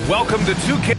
Welcome to 2K.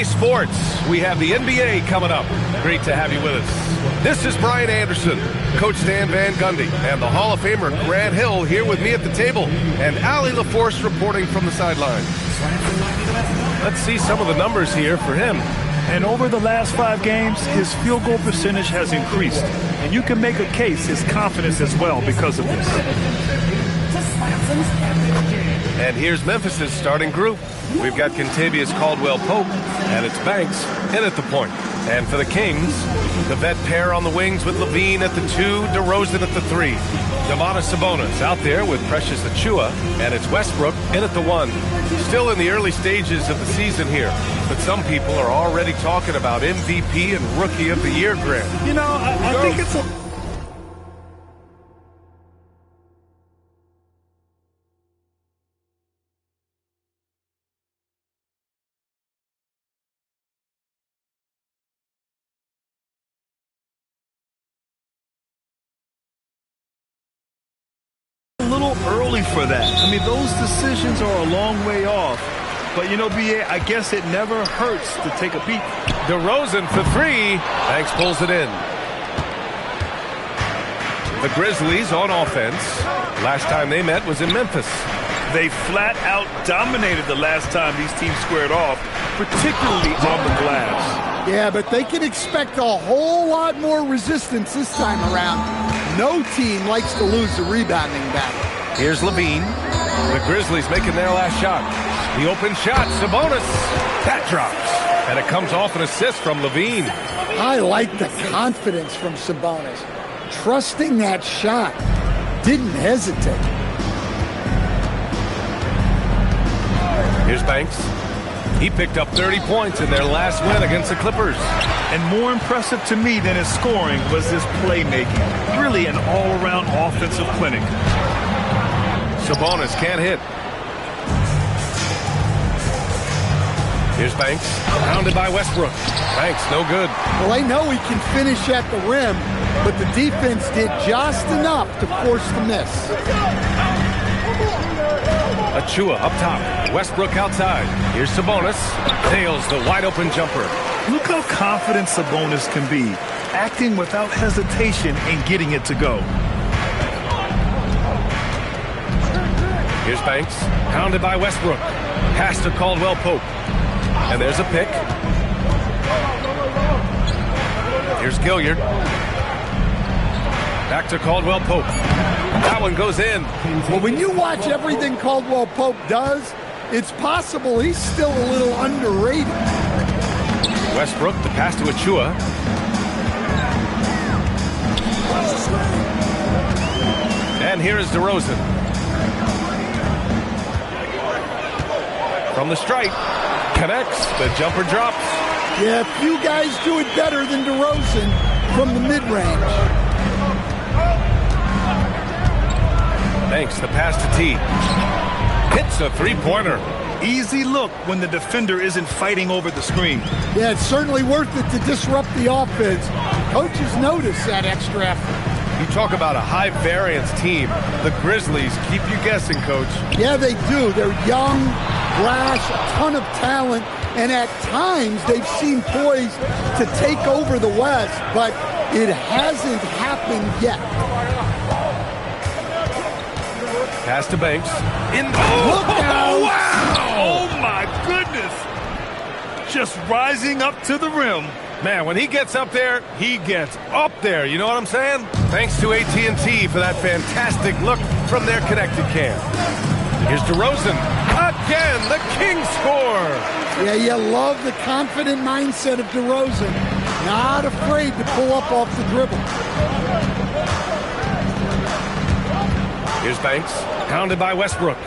Sports, we have the NBA coming up. Great to have you with us. This is Brian Anderson, Coach Dan Van Gundy, and the Hall of Famer Grant Hill here with me at the table, and Allie LaForce reporting from the sideline. Let's see some of the numbers here for him. And over the last 5 games, his field goal percentage has increased. And you can make a case, his confidence as well, because of this. And here's Memphis' starting group. We've got Kentavious Caldwell-Pope, and it's Banks in at the point. And for the Kings, the vet pair on the wings with Levine at the 2, DeRozan at the 3. Domantas Sabonis out there with Precious Achiuwa, and it's Westbrook in at the 1. Still in the early stages of the season here, but some people are already talking about MVP and Rookie of the Year, Grant. You know, I think it's a little early for that. I mean, those decisions are a long way off. But, you know, B.A., I guess it never hurts to take a peek. DeRozan for 3. Banks pulls it in. The Grizzlies on offense. Last time they met was in Memphis. They flat out dominated the last time these teams squared off, particularly on the glass. Yeah, but they can expect a whole lot more resistance this time around. No team likes to lose the rebounding battle. Here's Levine. The Grizzlies making their last shot. The open shot, Sabonis. That drops. And it comes off an assist from Levine. I like the confidence from Sabonis. Trusting that shot. Didn't hesitate. Here's Banks. He picked up 30 points in their last win against the Clippers. And more impressive to me than his scoring was his playmaking. Really an all-around offensive clinic. Sabonis can't hit. Here's Banks, pounded by Westbrook. Banks, no good. Well, I know he can finish at the rim, but the defense did just enough to force the miss. Achua up top. Westbrook outside. Here's Sabonis. Nails the wide-open jumper. Look how confident Sabonis can be, acting without hesitation and getting it to go. Here's Banks. Pounded by Westbrook. Pass to Caldwell Pope. And there's a pick. Here's Gilliard. Back to Caldwell Pope. That one goes in. Well, when you watch everything Caldwell Pope does, it's possible he's still a little underrated. Westbrook, the pass to Achua. And here is DeRozan. From the stripe. Connects. The jumper drops. Yeah, few guys do it better than DeRozan from the mid-range. Banks, the pass to T. Hits a three-pointer. Easy look when the defender isn't fighting over the screen. Yeah, it's certainly worth it to disrupt the offense. Coaches notice that extra effort. You talk about a high-variance team. The Grizzlies keep you guessing, Coach. Yeah, they do. They're young, brash, a ton of talent, and at times they've seemed poised to take over the West, but it hasn't happened yet. Pass to Banks. Look out! Wow! Oh, my goodness! Just rising up to the rim. Man, when he gets up there, he gets up there. You know what I'm saying? Thanks to AT&T for that fantastic look from their connected cam. Here's DeRozan. Again, the Kings score. Yeah, you love the confident mindset of DeRozan. Not afraid to pull up off the dribble. Here's Banks. Pounded by Westbrook.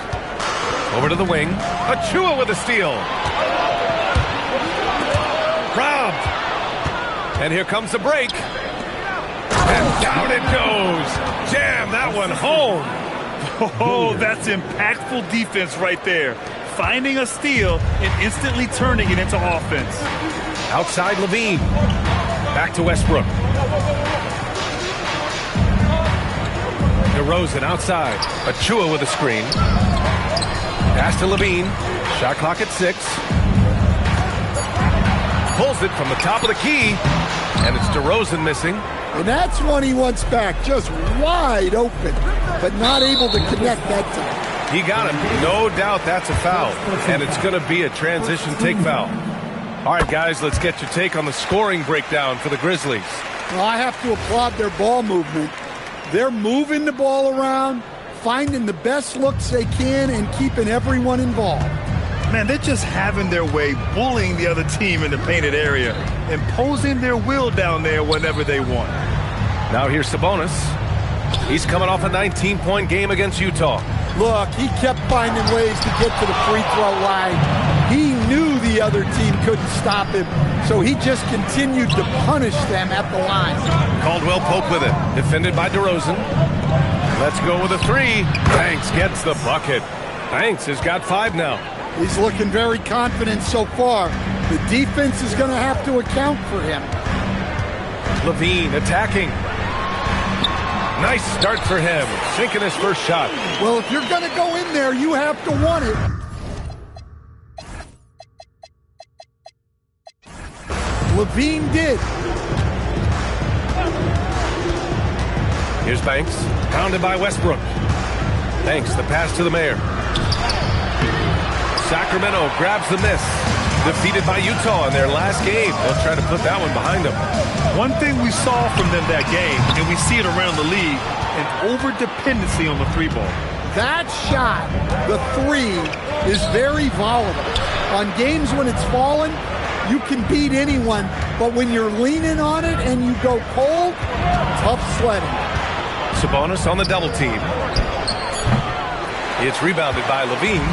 Over to the wing. Achua with a steal. Robbed. And here comes the break. And down it goes. Jam that one home. Oh, that's impactful defense right there. Finding a steal and instantly turning it into offense. Outside Levine. Back to Westbrook. DeRozan outside. Achua with a screen. Pass to Levine. Shot clock at 6. Pulls it from the top of the key. And it's DeRozan missing. And that's one he wants back. Just wide open, but not able to connect that time. He got him. No doubt that's a foul. And it's going to be a transition take foul. All right, guys, let's get your take on the scoring breakdown for the Grizzlies. Well, I have to applaud their ball movement. They're moving the ball around, finding the best looks they can, and keeping everyone involved. Man, they're just having their way, bullying the other team in the painted area, imposing their will down there whenever they want. Now here's Sabonis. He's coming off a 19-point game against Utah. Look, he kept finding ways to get to the free throw line. He knew the other team couldn't stop him, so he just continued to punish them at the line. Caldwell Pope with it. Defended by DeRozan. Let's go with a 3. Banks gets the bucket. Banks has got 5 now. He's looking very confident so far. The defense is going to have to account for him. Levine attacking. Nice start for him. Sinking his first shot. Well, if you're going to go in there, you have to want it. Levine did. Here's Banks. Pounded by Westbrook. Banks, the pass to the mayor. Sacramento grabs the miss. Defeated by Utah in their last game. They'll try to put that one behind them. One thing we saw from them that game, and we see it around the league, an over-dependency on the 3-ball. That shot, the 3, is very volatile. On games when it's falling, you can beat anyone, but when you're leaning on it and you go cold, tough sledding. Sabonis on the double team. It's rebounded by Levine.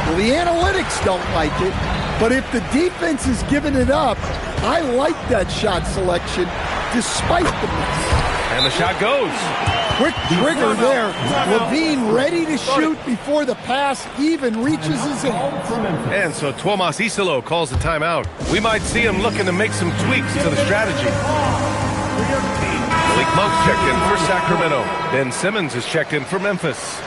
Well, the analytics don't like it, but if the defense is giving it up, I like that shot selection despite the miss. And the shot goes. Quick trigger there. Levine ready to shoot before the pass even reaches his hands. And so Tuomas Isalo calls the timeout. We might see him looking to make some tweaks to the strategy. Malik Monk's checked in for Sacramento. Ben Simmons is checked in for Memphis.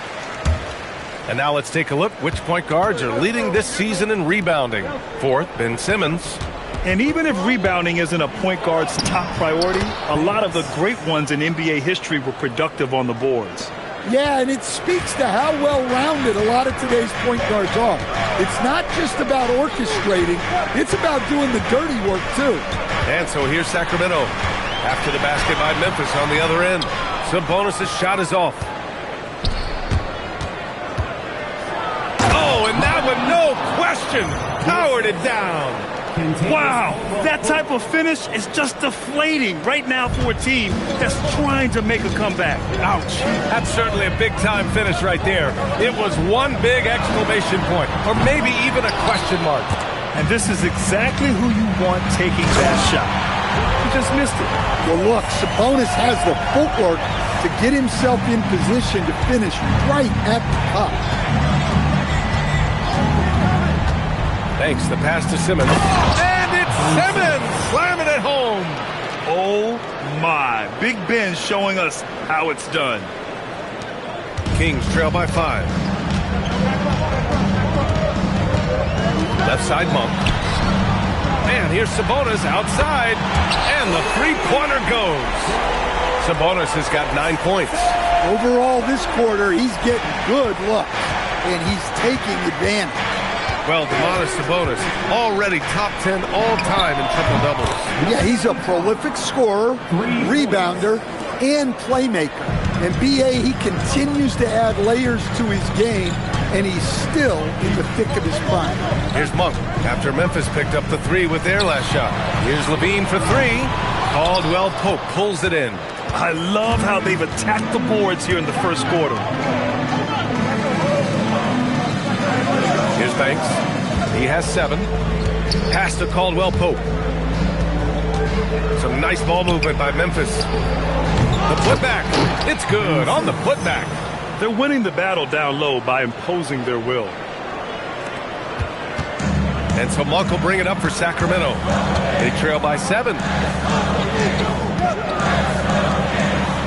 And now let's take a look which point guards are leading this season in rebounding. Fourth, Ben Simmons. And even if rebounding isn't a point guard's top priority, a lot of the great ones in NBA history were productive on the boards. Yeah, and it speaks to how well-rounded a lot of today's point guards are. It's not just about orchestrating, it's about doing the dirty work too. And so here's Sacramento. After the basket by Memphis on the other end. Sabonis' shot is off. Oh, and that one, no question, powered it down. Wow, that type of finish is just deflating right now for a team that's trying to make a comeback. Ouch. That's certainly a big-time finish right there. It was one big exclamation point, or maybe even a question mark. And this is exactly who you want taking that shot. He just missed it. Well, look, Sabonis has the footwork to get himself in position to finish right at the cup. Thanks, the pass to Simmons. And it's Simmons slamming it home. Oh, my. Big Ben showing us how it's done. Kings trail by 5. Left side Monk. And here's Sabonis outside. And the three-pointer goes. Sabonis has got 9 points. Overall, this quarter, he's getting good looks, and he's taking advantage. Well, Domantas Sabonis, already top 10 all-time in triple-doubles. Yeah, he's a prolific scorer, rebounder, and playmaker. And B.A., he continues to add layers to his game, and he's still in the thick of his prime. Here's Monk after Memphis picked up the 3 with their last shot. Here's Levine for 3. Caldwell Pope pulls it in. I love how they've attacked the boards here in the first quarter. Here's Banks. He has 7. Pass to Caldwell Pope. Some nice ball movement by Memphis. The putback. It's good on the putback. They're winning the battle down low by imposing their will. And so Monk will bring it up for Sacramento. They trail by 7.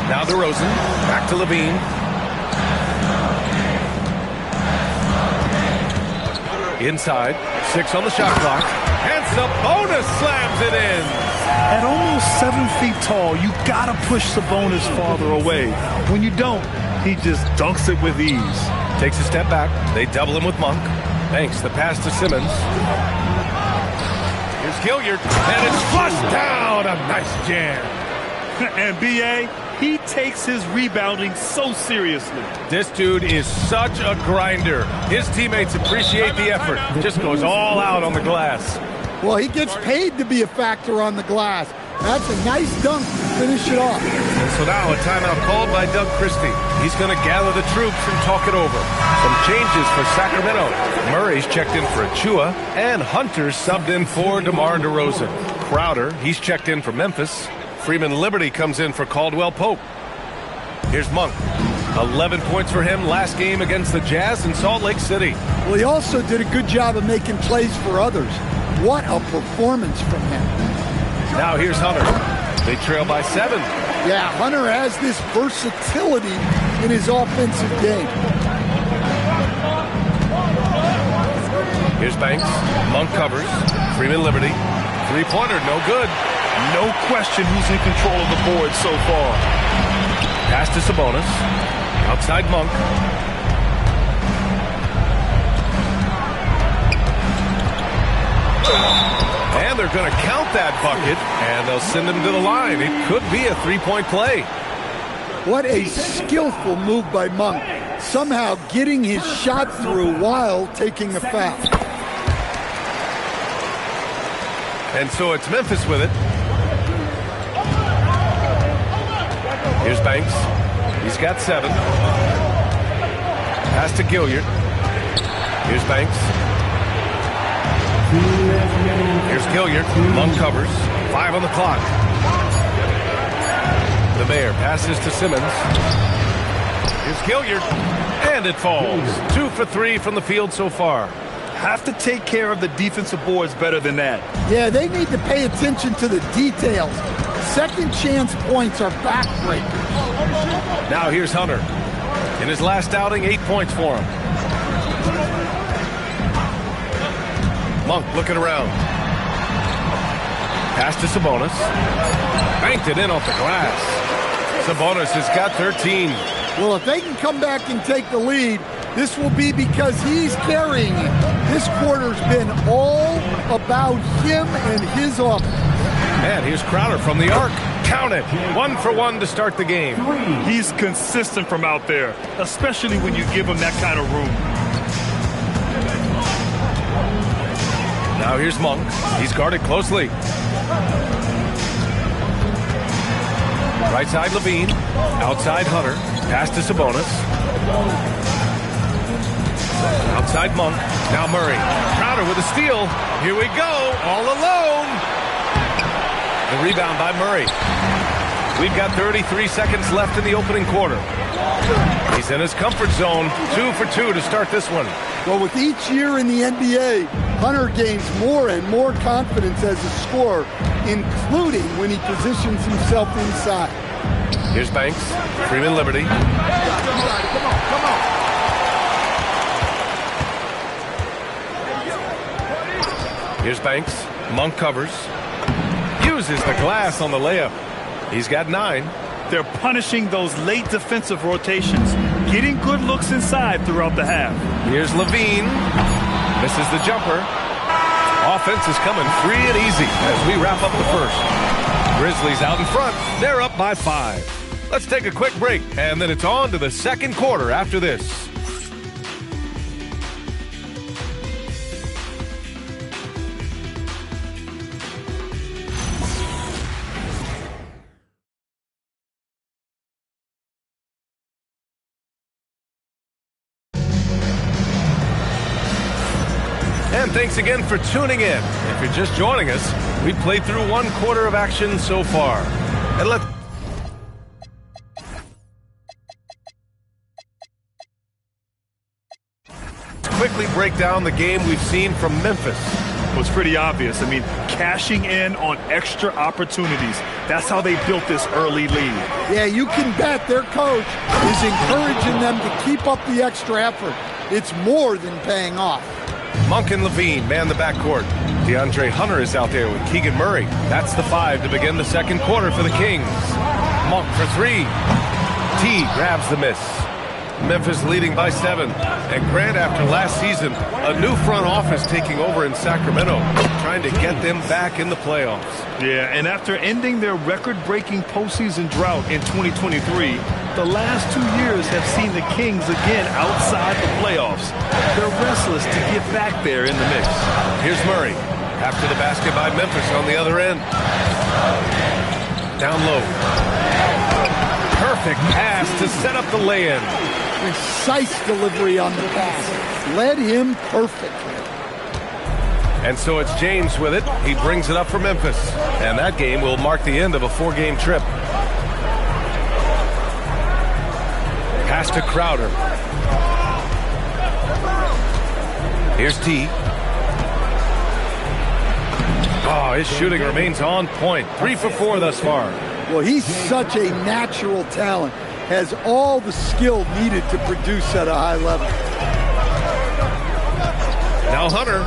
Now DeRozan. Back to Levine. Inside. 6 on the shot clock. And Sabonis slams it in. At almost 7 feet tall, you gotta push Sabonis farther away. When you don't, he just dunks it with ease. Takes a step back. They double him with Monk. Thanks. The pass to Simmons. Here's Gilliard. And it's flushed down. A nice jam. And B.A., he takes his rebounding so seriously. This dude is such a grinder. His teammates appreciate the effort. Just goes all out on the glass. Well, he gets paid to be a factor on the glass. That's a nice dunk to finish it off. And so now a timeout called by Doug Christie. He's going to gather the troops and talk it over. Some changes for Sacramento. Murray's checked in for Achua, and Hunter's subbed in for DeMar DeRozan. Crowder, he's checked in for Memphis. Freeman Liberty comes in for Caldwell Pope. Here's Monk. 11 points for him last game against the Jazz in Salt Lake City. Well, he also did a good job of making plays for others. What a performance from him. Now here's Hunter. They trail by 7. Yeah, Hunter has this versatility in his offensive game. Here's Banks. Monk covers. Freeman Liberty. Three-pointer, no good. No question who's in control of the board so far. Pass to Sabonis. Outside Monk. And they're going to count that bucket, and they'll send him to the line. It could be a three-point play. What a skillful move by Monk. Somehow getting his shot through while taking a foul. And so it's Memphis with it. Here's Banks. He's got 7. Pass to Gilliard. Here's Banks. Here's Gilliard. Monk covers. 5 on the clock. The Mayor passes to Simmons. Here's Gilliard. And it falls. 2 for 3 from the field so far. Have to take care of the defensive boards better than that. Yeah, they need to pay attention to the details. Second chance points are backbreakers. Now here's Hunter. In his last outing, 8 points for him. Monk looking around. Pass to Sabonis. Banked it in off the glass. Sabonis has got 13. Well, if they can come back and take the lead, this will be because he's carrying it. This quarter's been all about him and his offense. And here's Crowder from the arc. Count it. 1 for 1 to start the game. He's consistent from out there, especially when you give him that kind of room. Now here's Monk. He's guarded closely. Right side Levine. Outside Hunter. Pass to Sabonis. Outside Monk. Now Murray. Crowder with a steal. Here we go. All alone. The rebound by Murray. We've got 33 seconds left in the opening quarter. He's in his comfort zone. 2 for 2 to start this one. Well, with each year in the NBA, Hunter gains more and more confidence as a scorer, including when he positions himself inside. Here's Banks. Freeman Liberty. Come on. Here's Banks. Monk covers. Uses the glass on the layup. He's got 9. They're punishing those late defensive rotations, getting good looks inside throughout the half. Here's Levine. Misses the jumper. Offense is coming free and easy as we wrap up the first. Grizzlies out in front. They're up by 5. Let's take a quick break, and then it's on to the second quarter after this. And thanks again for tuning in. If you're just joining us, we played through 1 quarter of action so far. And let's quickly break down the game we've seen from Memphis. It was pretty obvious. I mean, cashing in on extra opportunities. That's how they built this early lead. Yeah, you can bet their coach is encouraging them to keep up the extra effort. It's more than paying off. Monk and Levine man the backcourt. DeAndre Hunter is out there with Keegan Murray. That's the 5 to begin the second quarter for the Kings. Monk for 3. T grabs the miss. Memphis leading by 7. And Grant, after last season, a new front office taking over in Sacramento, trying to get them back in the playoffs. Yeah, and after ending their record-breaking postseason drought in 2023, the last 2 years have seen the Kings again outside the playoffs. They're restless to get back there in the mix. Here's Murray. After the basket by Memphis on the other end. Down low. Perfect pass to set up the lay-in. Precise delivery on the pass. Led him perfectly. And so it's James with it. He brings it up for Memphis. And that game will mark the end of a 4-game trip. Pass to Crowder. Here's T. Oh, his shooting remains on point. 3 for 4 thus far. Well, he's such a natural talent. Has all the skill needed to produce at a high level. Now Hunter.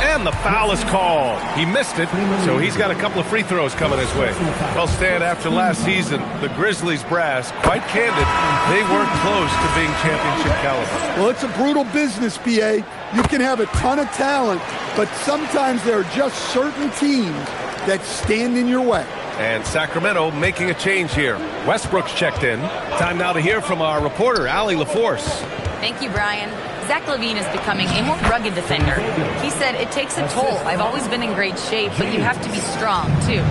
And the foul is called. He missed it, so he's got a couple of free throws coming his way. Well, Stan, after last season, the Grizzlies brass, quite candid, they weren't close to being championship caliber. Well, it's a brutal business, PA. You can have a ton of talent, but sometimes there are just certain teams that stand in your way. And Sacramento making a change here. Westbrook's checked in. Time now to hear from our reporter, Allie LaForce. Thank you, Brian. Zach LaVine is becoming a more rugged defender. He said, "It takes a toll. I've always been in great shape, but you have to be strong, too."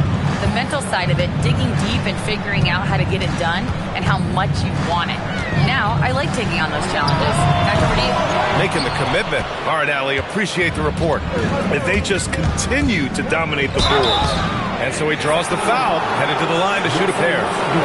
The mental side of it, digging deep and figuring out how to get it done and how much you want it. Now, I like taking on those challenges. Back over to you. Making the commitment. All right, Allie, appreciate the report. And they just continue to dominate the boards. And so he draws the foul, headed to the line to shoot a pair.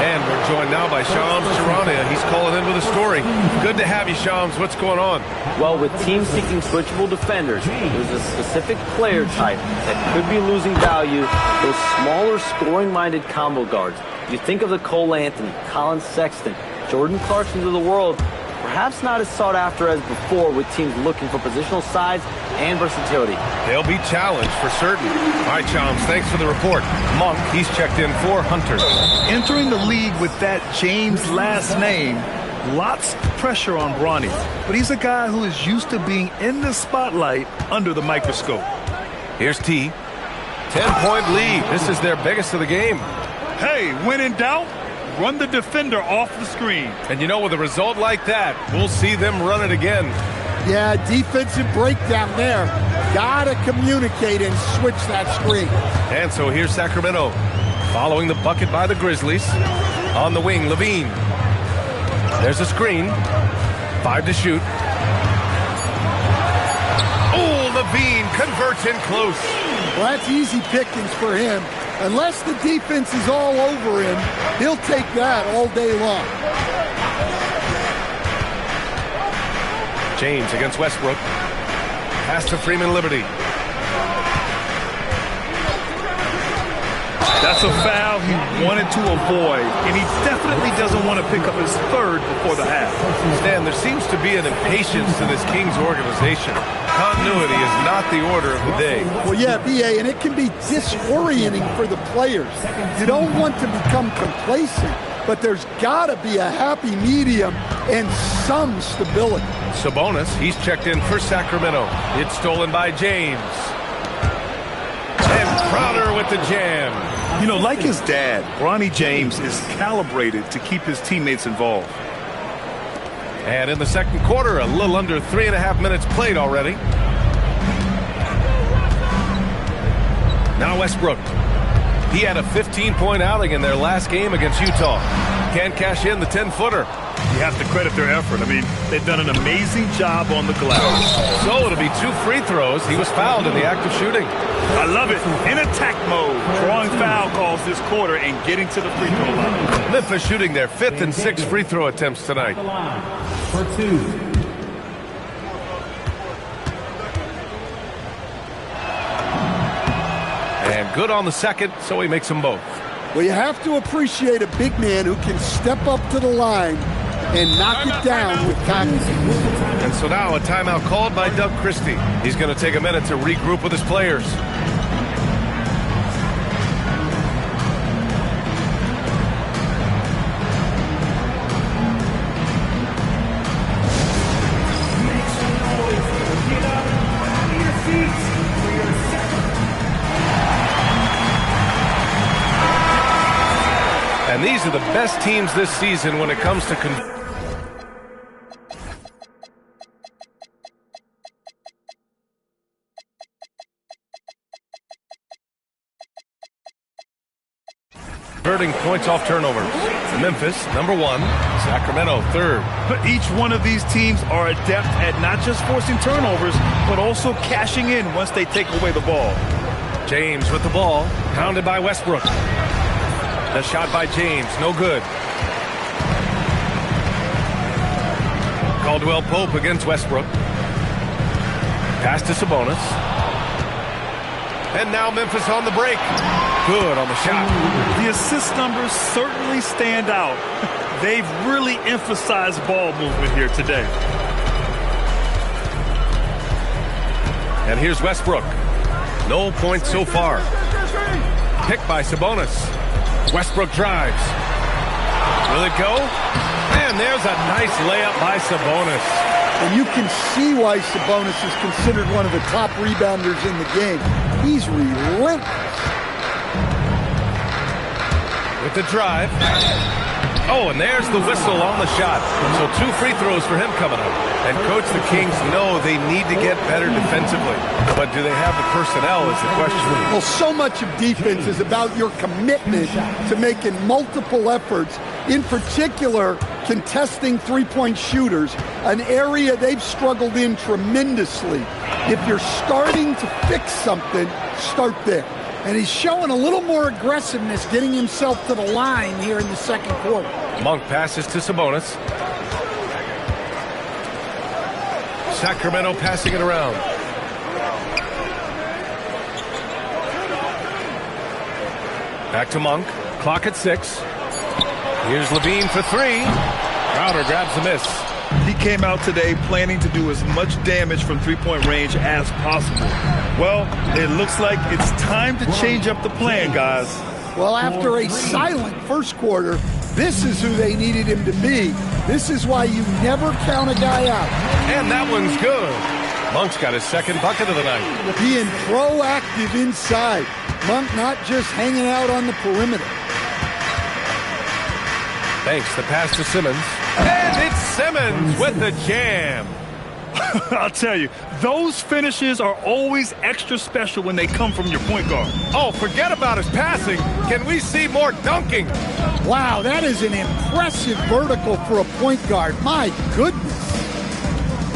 And we're joined now by Shams Charania. He's calling in with a story. Good to have you, Shams. What's going on? Well, with teams seeking switchable defenders, there's a specific player type that could be losing value, those smaller scoring-minded combo guards. You think of the Cole Anthony, Colin Sexton, Jordan Clarksons of the world, perhaps not as sought after as before with teams looking for positional size and versatility. They'll be challenged for certain. All right, Chums, thanks for the report. Monk, he's checked in for Hunter. Entering the league with that James last name, lots of pressure on Bronny. But he's a guy who is used to being in the spotlight under the microscope. Here's T. 10-point lead. This is their biggest of the game. Hey, when in doubt, run the defender off the screen. And you know, with a result like that, we'll see them run it again. Yeah, defensive breakdown there. Gotta communicate and switch that screen. And so here's Sacramento, following the bucket by the Grizzlies. On the wing, Levine. There's a screen. 5 to shoot. Oh, Levine converts in close. Well, that's easy pickings for him. Unless the defense is all over him, he'll take that all day long. James against Westbrook. Pass to Freeman Liberty. That's a foul he wanted to avoid, and he definitely doesn't want to pick up his third before the half. Stan, there seems to be an impatience to this Kings organization. Continuity is not the order of the day. Well, yeah, B.A., and it can be disorienting for the players. You don't want to become complacent, but there's got to be a happy medium and some stability. Sabonis, he's checked in for Sacramento. It's stolen by James. And Crowder with the jam. You know, like his dad, Bronny James is calibrated to keep his teammates involved. And in the second quarter, a little under 3.5 minutes played already. Now Westbrook. He had a 15-point outing in their last game against Utah. Can't cash in the 10-footer. You have to credit their effort. I mean, they've done an amazing job on the glass. So it'll be 2 free throws. He was fouled in the act of shooting. I love it. In attack mode, drawing foul calls this quarter and getting to the free throw line. Memphis shooting their 5th and 6th free throw attempts tonight. For 2. And good on the second, so he makes them both. Well, you have to appreciate a big man who can step up to the line and knock it down with confidence. And so now a timeout called by Doug Christie. He's going to take a minute to regroup with his players. And these are the best teams this season when it comes to converting points off turnovers. Memphis, number 1. Sacramento, 3rd. But each one of these teams are adept at not just forcing turnovers, but also cashing in once they take away the ball. James with the ball, pounded by Westbrook. The shot by James, no good. Caldwell Pope against Westbrook. Pass to Sabonis. And now Memphis on the break. Good on the shot. The assist numbers certainly stand out. They've really emphasized ball movement here today. And here's Westbrook. No points so far. Picked by Sabonis. Westbrook drives. Will it go? And there's a nice layup by Sabonis. And you can see why Sabonis is considered one of the top rebounders in the game. He's relentless. With the drive. Oh, and there's the whistle on the shot. So 2 free throws for him coming up. And Coach, the Kings know they need to get better defensively. But do they have the personnel is the question. Well, so much of defense is about your commitment to making multiple efforts, in particular contesting three-point shooters, an area they've struggled in tremendously. If you're starting to fix something, start there. And he's showing a little more aggressiveness, getting himself to the line here in the second quarter. Monk passes to Sabonis. Sacramento passing it around. Back to Monk. Clock at 6. Here's Levine for 3. Crowder grabs the miss. He came out today planning to do as much damage from three-point range as possible. Well, it looks like it's time to change up the plan, guys. Well, after a silent first quarter, this is who they needed him to be. This is why you never count a guy out. And that one's good. Monk's got his second bucket of the night. Being proactive inside. Monk not just hanging out on the perimeter. Thanks, the pass to Simmons. And it's Simmons with the jam. I'll tell you, those finishes are always extra special when they come from your point guard. Oh, forget about his passing. Can we see more dunking? Wow, that is an impressive vertical for a point guard. My goodness.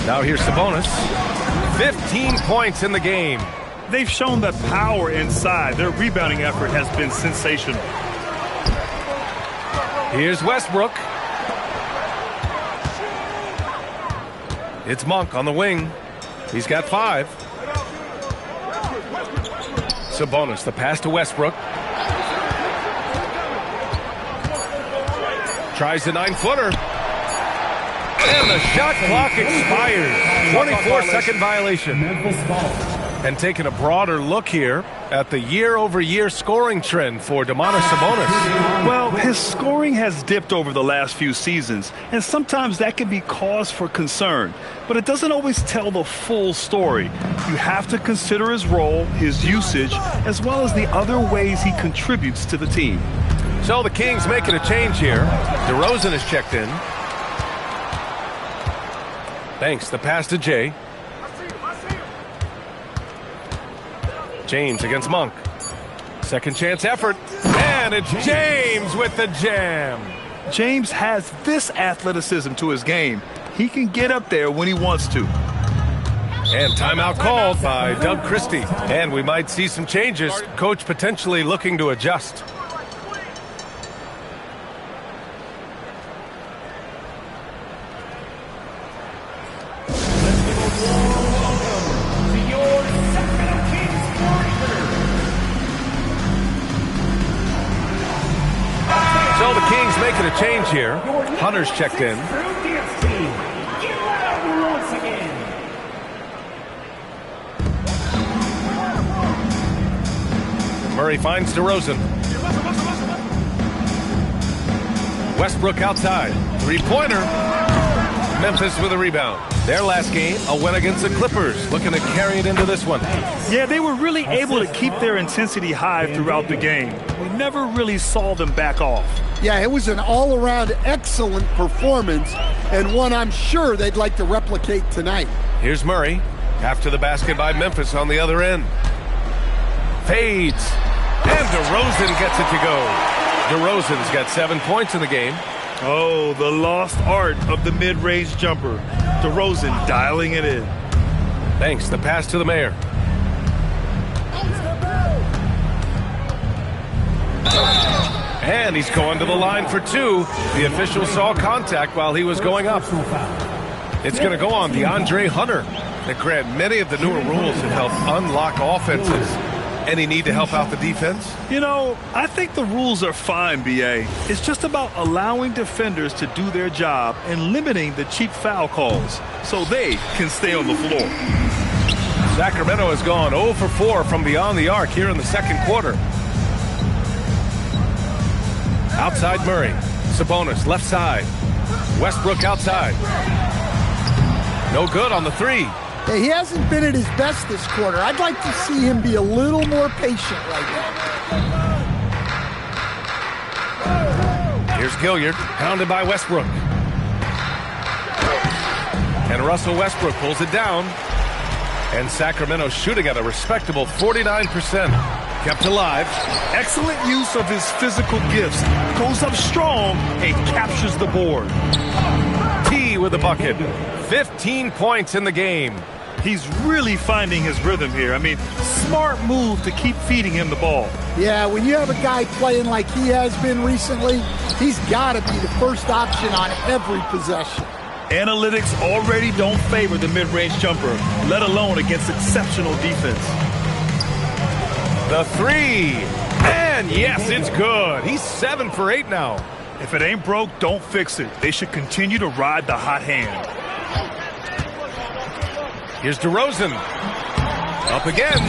Now here's Sabonis. 15 points in the game. They've shown that power inside. Their rebounding effort has been sensational. Here's Westbrook. It's Monk on the wing. He's got 5. Sabonis, the pass to Westbrook. Tries the 9-footer. And the shot clock expires. 24-second violation. And taking a broader look here at the year-over-year scoring trend for Domantas Sabonis. Well, his scoring has dipped over the last few seasons, and sometimes that can be cause for concern. But it doesn't always tell the full story. You have to consider his role, his usage, as well as the other ways he contributes to the team. So the Kings making a change here. DeRozan is checked in. Thanks, the pass to Jay. James against Monk. Second chance effort. And it's James with the jam. James has this athleticism to his game. He can get up there when he wants to. And timeout called by Doug Christie. And we might see some changes. Coach potentially looking to adjust. So the Kings making a change here. Hunter's checked in. Murray finds DeRozan. Westbrook outside. Three-pointer. Memphis with a rebound. Their last game, a win against the Clippers. Looking to carry it into this one. Yeah, they were really able to keep their intensity high throughout the game. We never really saw them back off. Yeah, it was an all-around excellent performance, and one I'm sure they'd like to replicate tonight. Here's Murray. After the basket by Memphis on the other end. Fades. And DeRozan gets it to go. DeRozan's got 7 points in the game. Oh, the lost art of the mid-range jumper. DeRozan dialing it in. Thanks, the pass to the mayor. And he's going to the line for 2. The official saw contact while he was going up. It's going to go on DeAndre Hunter. And grant many of the newer rules have helped unlock offenses. Any need to help out the defense? You know, I think the rules are fine, B.A. It's just about allowing defenders to do their job and limiting the cheap foul calls so they can stay on the floor. Sacramento has gone 0 for 4 from beyond the arc here in the second quarter. Outside Murray. Sabonis left side. Westbrook outside. No good on the 3. Hey, he hasn't been at his best this quarter. I'd like to see him be a little more patient right now. Here's Gilliard, pounded by Westbrook. And Russell Westbrook pulls it down. And Sacramento shooting at a respectable 49%. Kept alive. Excellent use of his physical gifts. Goes up strong and captures the board. T with the bucket. 15 points in the game. He's really finding his rhythm here. I mean, smart move to keep feeding him the ball. Yeah, when you have a guy playing like he has been recently, he's got to be the first option on every possession. Analytics already don't favor the mid-range jumper, let alone against exceptional defense. The 3. And yes, it's good. He's 7 for 8 now. If it ain't broke, don't fix it. They should continue to ride the hot hand. Here's DeRozan. Up again.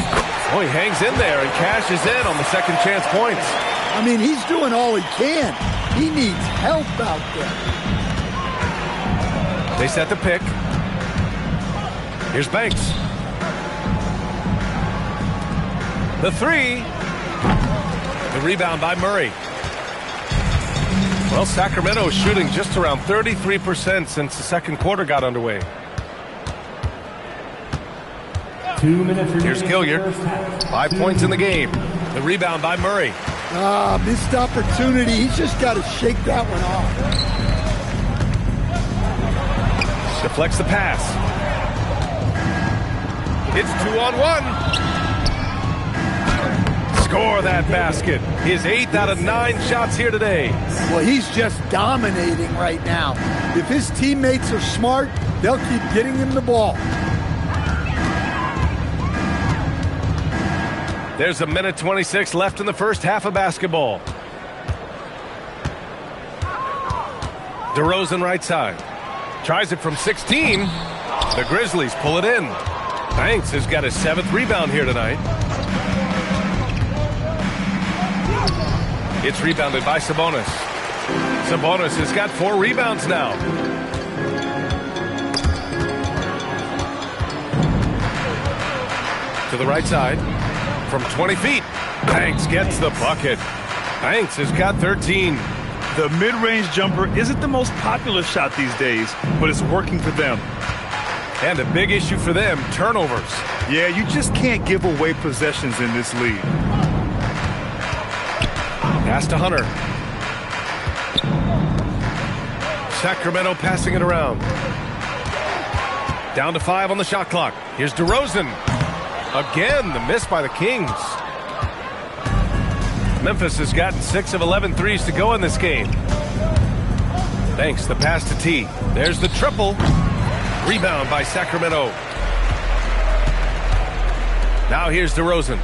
Oh, he hangs in there and cashes in on the second chance points. I mean, he's doing all he can. He needs help out there. They set the pick. Here's Banks. The three. The rebound by Murray. Well, Sacramento is shooting just around 33% since the second quarter got underway. 2 minutes. Here's Gilliard. 5 points in the game. The rebound by Murray. Missed opportunity. He's just got to shake that one off. Deflects the pass. It's 2-on-1. Score that basket. His 8th out of 9 shots here today. Well, he's just dominating right now. If his teammates are smart, they'll keep getting him the ball. There's 1:26 left in the first half of basketball. DeRozan right side. Tries it from 16. The Grizzlies pull it in. Banks has got his 7th rebound here tonight. It's rebounded by Sabonis. Sabonis has got 4 rebounds now. To the right side. From 20 feet. Banks gets the bucket. Banks has got 13. The mid-range jumper isn't the most popular shot these days, but it's working for them. And a big issue for them, turnovers. Yeah, you just can't give away possessions in this league. Pass to Hunter. Sacramento passing it around. Down to 5 on the shot clock. Here's DeRozan. Again, the miss by the Kings. Memphis has gotten 6 of 11 threes to go in this game. Banks the pass to T. There's the triple. Rebound by Sacramento. Now here's DeRozan.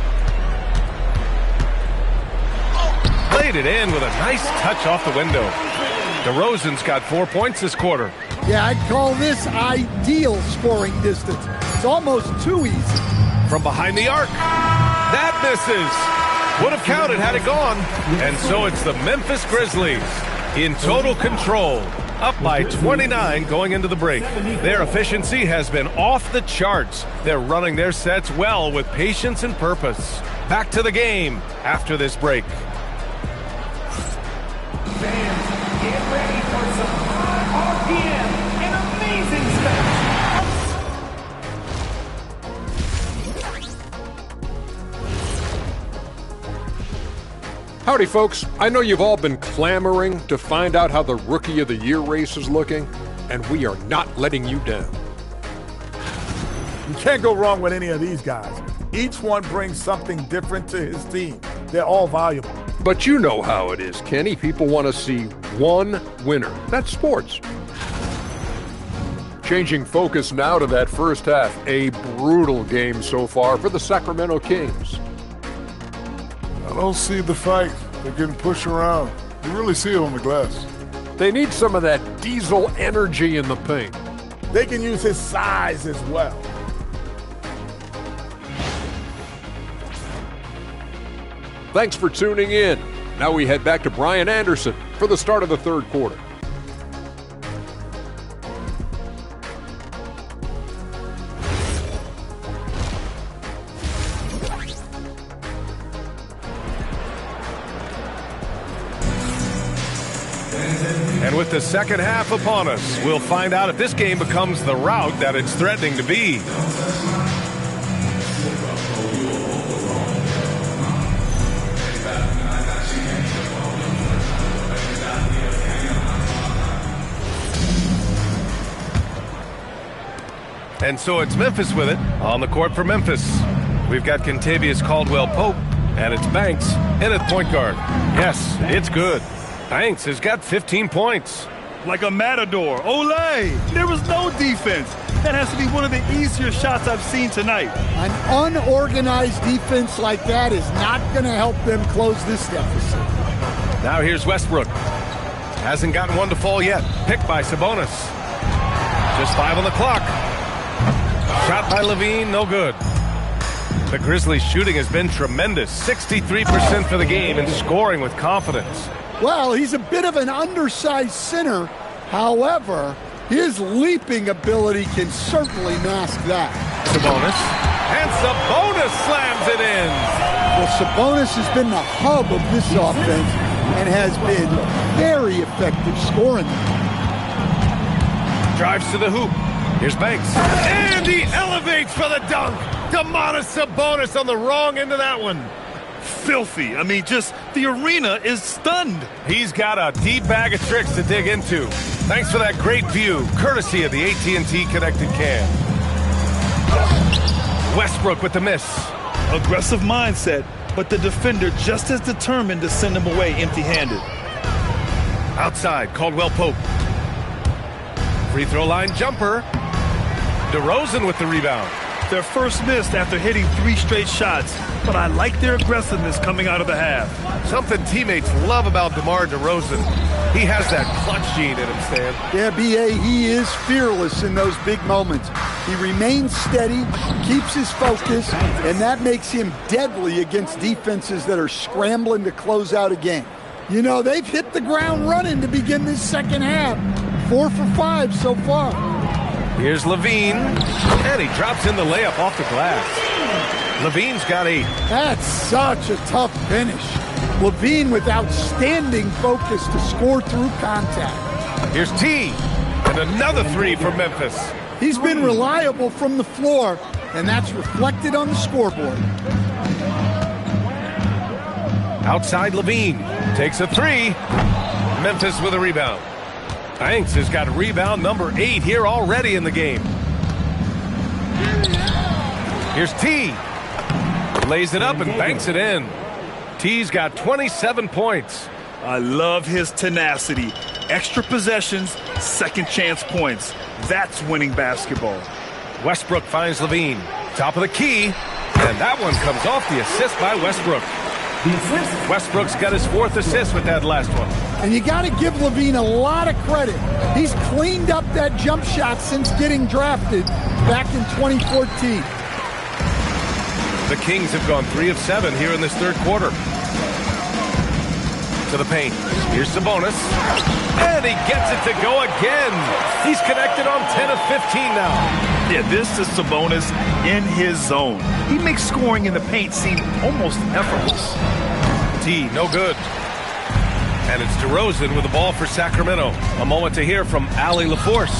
Played it in with a nice touch off the window. DeRozan's got 4 points this quarter. Yeah, I'd call this ideal scoring distance. It's almost too easy. From behind the arc. That misses. Would have counted had it gone. And so it's the Memphis Grizzlies in total control. Up by 29 going into the break. Their efficiency has been off the charts. They're running their sets well with patience and purpose. Back to the game after this break. Fans, get ready for some high RPM and amazing stuff. Howdy, folks. I know you've all been clamoring to find out how the Rookie of the Year race is looking, and we are not letting you down. You can't go wrong with any of these guys. Each one brings something different to his team. They're all valuable. But you know how it is, Kenny. People want to see one winner. That's sports. Changing focus now to that first half. A brutal game so far for the Sacramento Kings. I don't see the fight. They're getting pushed around. You really see it on the glass. They need some of that diesel energy in the paint. They can use his size as well. Thanks for tuning in. Now we head back to Brian Anderson for the start of the third quarter. And with the second half upon us, we'll find out if this game becomes the rout that it's threatening to be. And so it's Memphis with it. On the court for Memphis, we've got Kentavious Caldwell-Pope, and it's Banks in at point guard. Yes, it's good. Banks has got 15 points. Like a matador. Olay! There was no defense. That has to be one of the easier shots I've seen tonight. An unorganized defense like that is not going to help them close this deficit. Now here's Westbrook. Hasn't gotten one to fall yet. Picked by Sabonis. Just 5 on the clock. Shot by Levine, no good. The Grizzlies' shooting has been tremendous. 63% for the game and scoring with confidence. Well, he's a bit of an undersized center. However, his leaping ability can certainly mask that. Sabonis. And Sabonis slams it in. Well, Sabonis has been the hub of this offense and has been very effective scoring. Drives to the hoop. Here's Banks. And he elevates for the dunk. Domantas Sabonis on the wrong end of that one. Filthy. I mean, just the arena is stunned. He's got a deep bag of tricks to dig into. Thanks for that great view, courtesy of the AT&T Connected Cam. Westbrook with the miss. Aggressive mindset, but the defender just as determined to send him away empty-handed. Outside, Caldwell Pope. Free throw line jumper. DeRozan with the rebound. Their first miss after hitting 3 straight shots, but I like their aggressiveness coming out of the half. Something teammates love about DeMar DeRozan. He has that clutch gene in him, Stan. Yeah, B.A., he is fearless in those big moments. He remains steady, keeps his focus, and that makes him deadly against defenses that are scrambling to close out a game. You know, they've hit the ground running to begin this second half. 4 for 5 so far. Here's Levine, and he drops in the layup off the glass. Levine's got 8. That's such a tough finish. Levine with outstanding focus to score through contact. Here's T, and another 3 for Memphis. He's been reliable from the floor, and that's reflected on the scoreboard. Outside Levine, takes a 3. Memphis with a rebound. Banks has got rebound number 8 here already in the game. Here's T. Lays it up and banks it in. T's got 27 points. I love his tenacity. Extra possessions, second chance points. That's winning basketball. Westbrook finds Levine. Top of the key. And that one comes off the assist by Westbrook. Westbrook's got his 4th assist with that last one. And you got to give Levine a lot of credit. He's cleaned up that jump shot since getting drafted back in 2014. The Kings have gone 3 of 7 here in this third quarter. To the paint. Here's Sabonis. And he gets it to go again. He's connected on 10 of 15 now. Yeah, this is Sabonis in his zone. He makes scoring in the paint seem almost effortless. T, no good. And it's DeRozan with the ball for Sacramento. A moment to hear from Allie LaForce.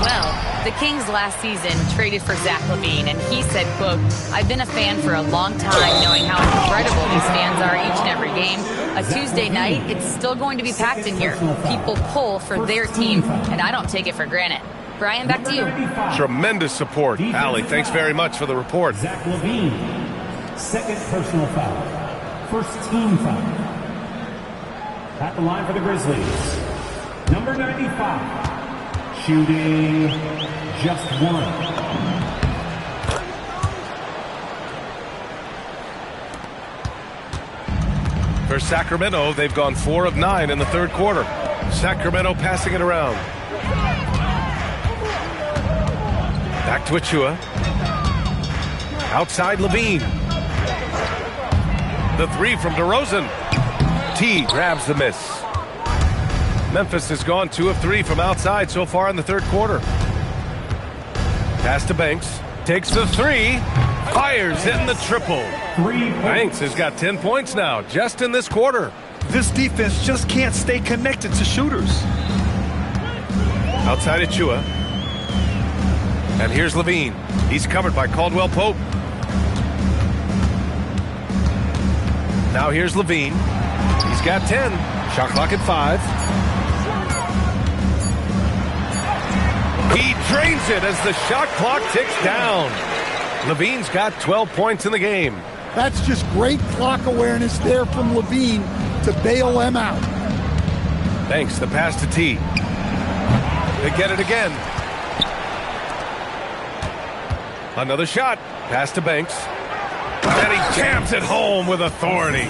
Well, the Kings last season traded for Zach LaVine, and he said, quote, "I've been a fan for a long time, knowing how incredible these fans are each and every game. A Tuesday night, it's still going to be packed in here. People pull for their team, and I don't take it for granted." Brian, back to you. Tremendous support. Allie, thanks very much for the report. Zach LaVine, second personal foul. First team foul. At the line for the Grizzlies, number 95, shooting just 1. For Sacramento, they've gone 4 of 9 in the third quarter. Sacramento passing it around. Back to Achua. Outside Levine. The 3 from DeRozan. T grabs the miss. Memphis has gone 2 of 3 from outside so far in the third quarter. Pass to Banks. Takes the 3. Fires, hitting the triple. Banks has got 10 points now, just in this quarter. This defense just can't stay connected to shooters. Outside Achua. And here's Levine. He's covered by Caldwell Pope. Now here's Levine. He's got 10. Shot clock at 5. He drains it as the shot clock ticks down. Levine's got 12 points in the game. That's just great clock awareness there from Levine to bail them out. Thanks. The pass to T. They get it again. Another shot. Pass to Banks. And he jams it home with authority.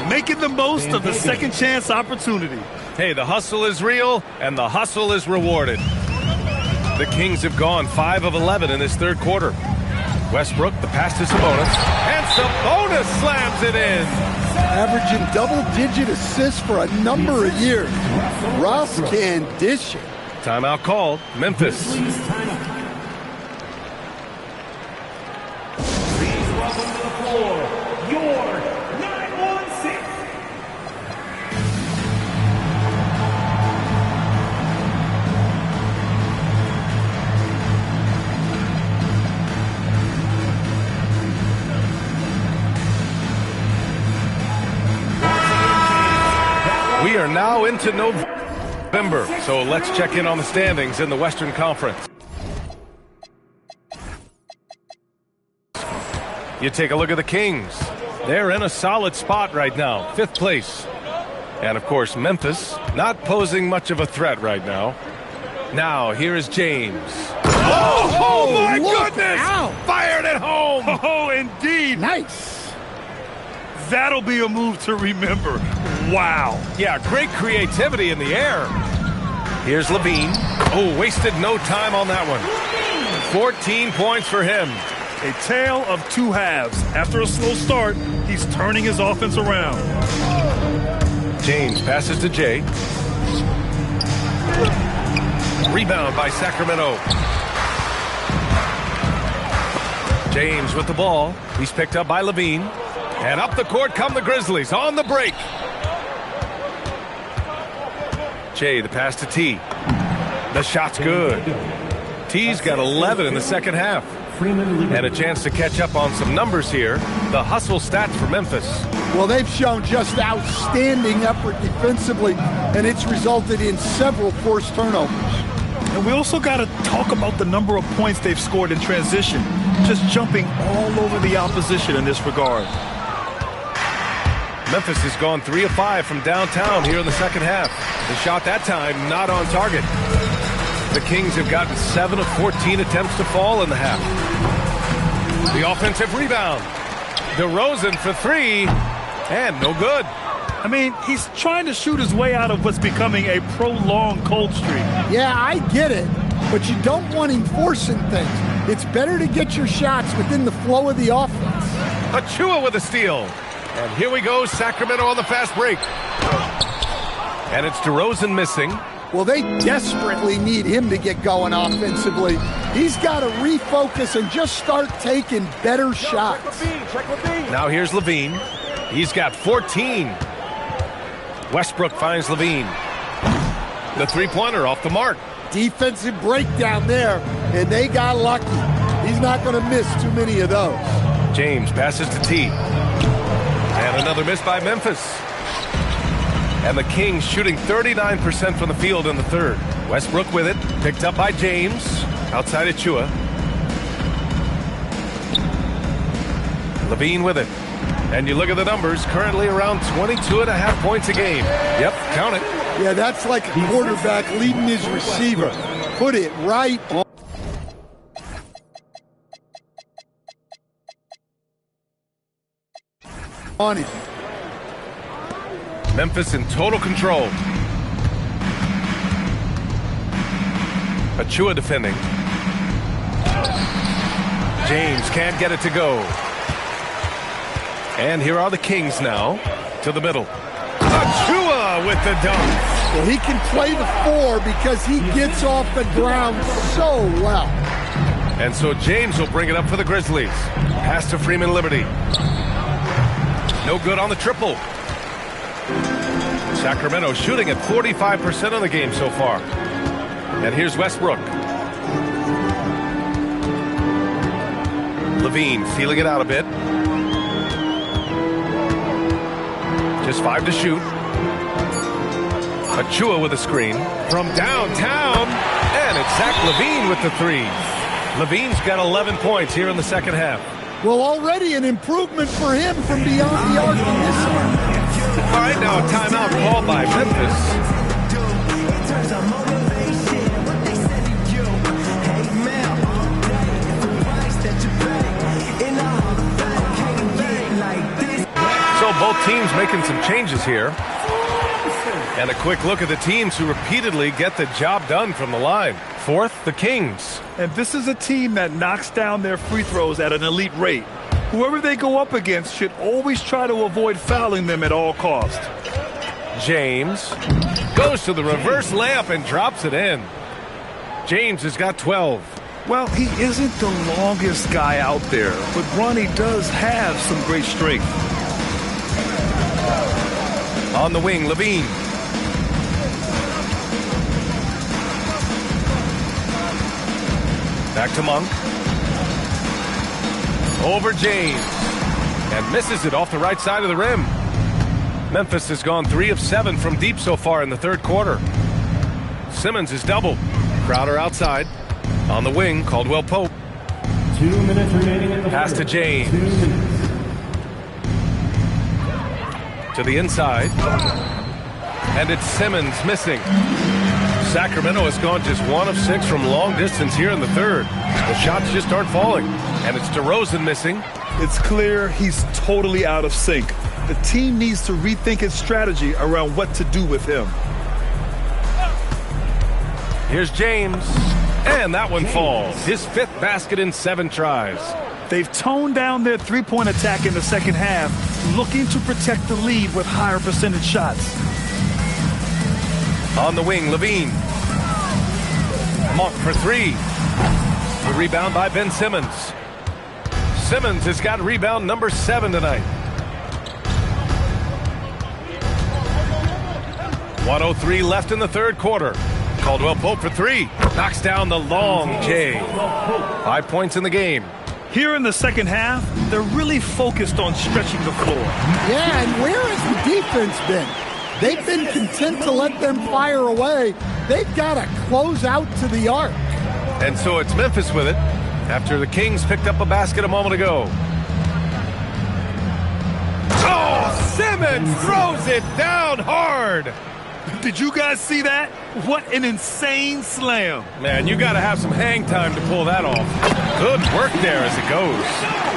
Making the most of the second chance opportunity. Hey, the hustle is real, and the hustle is rewarded. The Kings have gone 5 of 11 in this third quarter. Westbrook, the pass to Sabonis, and Sabonis slams it in. Averaging double-digit assists for a number of years. Russ can dish it. Timeout called. Memphis. Please welcome to the floor, your 916. We are now into November, so let's check in on the standings in the Western Conference. You take a look at the Kings. They're in a solid spot right now, 5th place. And of course, Memphis, not posing much of a threat right now. Now, here is James. Oh my goodness! Out. Fired at home! Oh, indeed. Nice. That'll be a move to remember. Wow. Yeah, great creativity in the air. Here's Levine. Oh, wasted no time on that one. 14 points for him. A tale of two halves. After a slow start, he's turning his offense around. James passes to Jay. Rebound by Sacramento. James with the ball. He's picked up by Levine. And up the court come the Grizzlies on the break. Jay, the pass to T. The shot's good. T's got 11 in the second half. And a chance to catch up on some numbers here. The hustle stats for Memphis. Well, they've shown just outstanding effort defensively, and it's resulted in several forced turnovers. And we also got to talk about the number of points they've scored in transition. Just jumping all over the opposition in this regard. Memphis has gone 3 of 5 from downtown here in the second half. The shot that time not on target. The Kings have gotten 7 of 14 attempts to fall in the half. The offensive rebound. DeRozan for 3, and no good. I mean, he's trying to shoot his way out of what's becoming a prolonged cold streak. Yeah, I get it, but you don't want him forcing things. It's better to get your shots within the flow of the offense. Achua with a steal. And here we go, Sacramento on the fast break. And it's DeRozan missing. Well, they desperately need him to get going offensively. He's got to refocus and just start taking better shots. Now here's Levine. He's got 14. Westbrook finds Levine. The three-pointer off the mark. Defensive breakdown there, and they got lucky. He's not going to miss too many of those. James passes to T. And another miss by Memphis. And the Kings shooting 39% from the field in the third. Westbrook with it, picked up by James. Outside Achua. Levine with it. And you look at the numbers, currently around 22.5 points a game. Yep, count it. Yeah, that's like a quarterback leading his receiver. Put it right on him. Memphis in total control. Achua defending. James can't get it to go. And here are the Kings now to the middle. Achua with the dunk. Well, he can play the 4 because he gets off the ground so well. And so James will bring it up for the Grizzlies. Pass to Freeman Liberty. No good on the triple. Sacramento shooting at 45% of the game so far. And here's Westbrook. Levine feeling it out a bit. Just 5 to shoot. Achua with a screen from downtown. And it's Zach LaVine with the 3. LaVine's got 11 points here in the second half. Well, already an improvement for him from beyond the arc in this one. All right, now a timeout called by Memphis. So both teams making some changes here. And a quick look at the teams who repeatedly get the job done from the line. Fourth, the Kings. And this is a team that knocks down their free throws at an elite rate. Whoever they go up against should always try to avoid fouling them at all costs. James goes to the reverse layup and drops it in. James has got 12. Well, he isn't the longest guy out there, but Bronny does have some great strength. On the wing, Levine. Back to Monk. Over James. And misses it off the right side of the rim. Memphis has gone 3 of 7 from deep so far in the third quarter. Simmons is doubled. Crowder outside. On the wing, Caldwell Pope. 2 minutes remaining in the Pass to James. 2 minutes. To the inside. And it's Simmons missing. Sacramento has gone just 1 of 6 from long distance here in the third. The shots just aren't falling. And it's DeRozan missing. It's clear he's totally out of sync. The team needs to rethink its strategy around what to do with him. Here's James. And that one falls. His 5th basket in 7 tries. They've toned down their three-point attack in the second half, looking to protect the lead with higher percentage shots. On the wing, Levine. Monk for 3. The rebound by Ben Simmons. Simmons has got rebound number 7 tonight. 1:03 left in the third quarter. Caldwell Pope for 3. Knocks down the long J. 5 points in the game. Here in the second half, they're really focused on stretching the floor. Yeah, and where has the defense been? They've been content to let them fire away. They've got to close out to the arc. And so it's Memphis with it after the Kings picked up a basket a moment ago. Oh, Simmons throws it down hard. Did you guys see that? What an insane slam. Man, you got to have some hang time to pull that off. Good work there as it goes.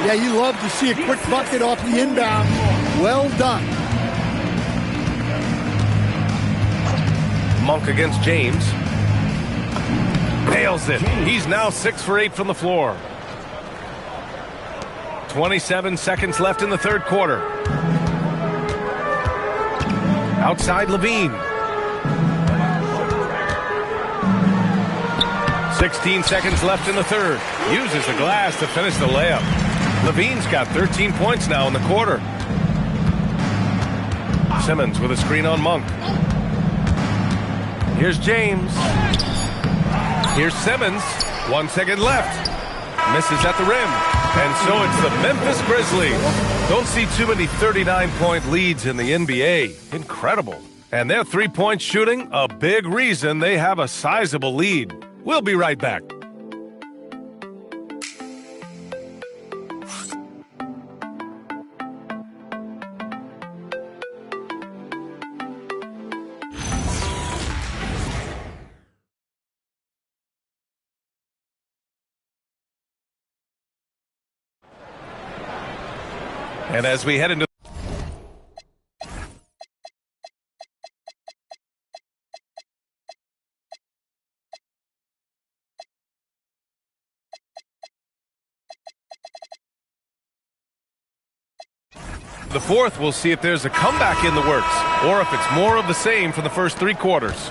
Yeah, you love to see a quick bucket off the inbound. Well done. Monk against James. Nails it. He's now 6 for 8 from the floor. 27 seconds left in the third quarter. Outside Levine. 16 seconds left in the third. Uses the glass to finish the layup. Levine's got 13 points now in the quarter. Simmons with a screen on Monk. Here's James. Here's Simmons. 1 second left. Misses at the rim. And so it's the Memphis Grizzlies. Don't see too many 39-point leads in the NBA. Incredible. And their three-point shooting, a big reason they have a sizable lead. We'll be right back. And as we head into the fourth, we'll see if there's a comeback in the works or if it's more of the same for the first 3 quarters.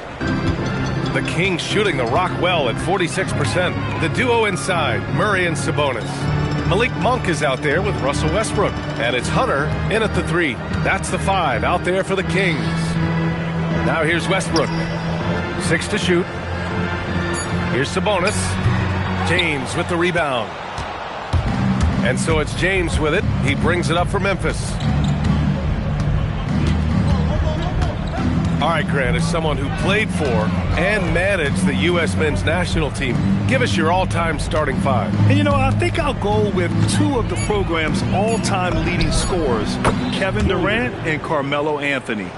The Kings shooting the rock well at 46%. The duo inside, Murray and Sabonis. Malik Monk is out there with Russell Westbrook. And it's Hunter in at the 3. That's the 5 out there for the Kings. Now here's Westbrook. 6 to shoot. Here's Sabonis. James with the rebound. And so it's James with it. He brings it up for Memphis. All right, Grant, as someone who played for and managed the U.S. men's national team, give us your all-time starting 5. And, you know, I think I'll go with 2 of the program's all-time leading scorers, Kevin Durant and Carmelo Anthony.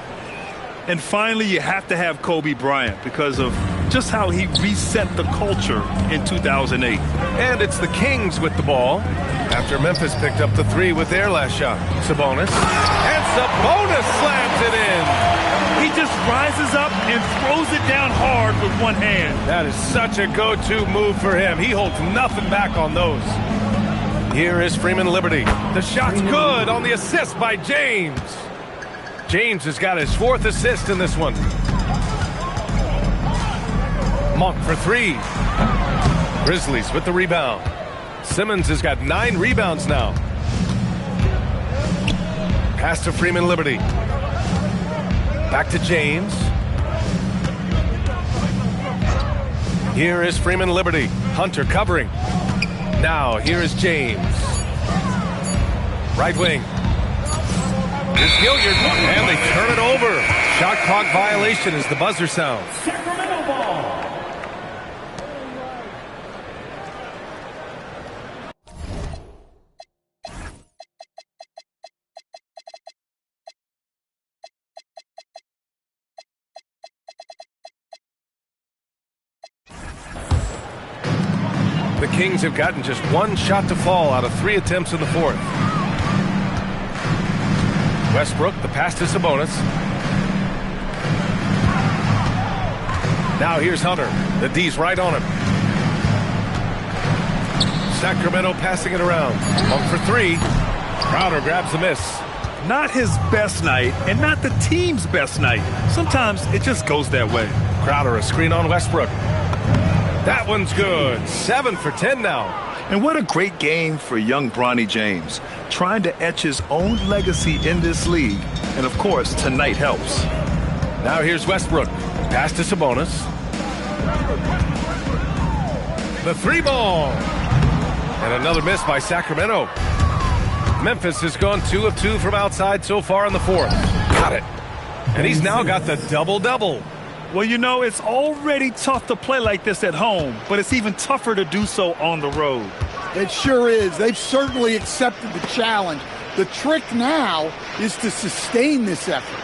And finally, you have to have Kobe Bryant because of just how he reset the culture in 2008. And it's the Kings with the ball after Memphis picked up the 3 with their last shot. Sabonis. And Sabonis slams it in. He just rises up and throws it down hard with one hand. That is such a go-to move for him. He holds nothing back on those. Here is Freeman Liberty. The shot's good on the assist by James. James has got his 4th assist in this one. Monk for 3. Grizzlies with the rebound. Simmons has got 9 rebounds now. Pass to Freeman Liberty. Back to James. Here is Freeman Liberty. Hunter covering. Now, here is James. Right wing. Here's Gilliard, and they turn it over. Shot clock violation as the buzzer sounds. Sacramento ball. The Kings have gotten just 1 shot to fall out of 3 attempts in the 4th. Westbrook, the pass to Sabonis. Now here's Hunter. The D's right on him. Sacramento passing it around. Monk for 3. Crowder grabs the miss. Not his best night, and not the team's best night. Sometimes it just goes that way. Crowder, a screen on Westbrook. That one's good. 7 for 10 now. And what a great game for young Bronny James, trying to etch his own legacy in this league. And of course, tonight helps. Now here's Westbrook. Pass to Sabonis. The 3-ball. And another miss by Sacramento. Memphis has gone 2 of 2 from outside so far in the 4th. Got it. And he's now got the double-double. Well, you know, it's already tough to play like this at home, but it's even tougher to do so on the road. It sure is. They've certainly accepted the challenge. The trick now is to sustain this effort.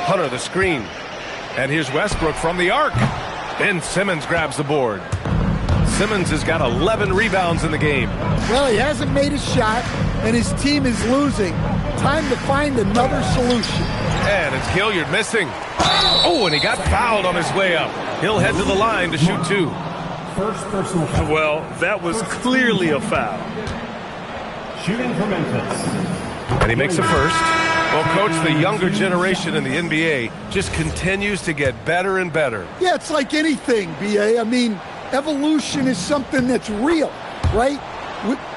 Hunter, the screen. And here's Westbrook from the arc. Ben Simmons grabs the board. Simmons has got 11 rebounds in the game. Well, he hasn't made a shot, and his team is losing. Time to find another solution. And it's Gilliard missing. Oh, and he got fouled on his way up. He'll head to the line to shoot 2. First personal foul. Well, that was clearly a foul. Shooting for Memphis. And he makes a first. Well, Coach, the younger generation in the NBA just continues to get better and better. Yeah, it's like anything, B.A. I mean, evolution is something that's real, right?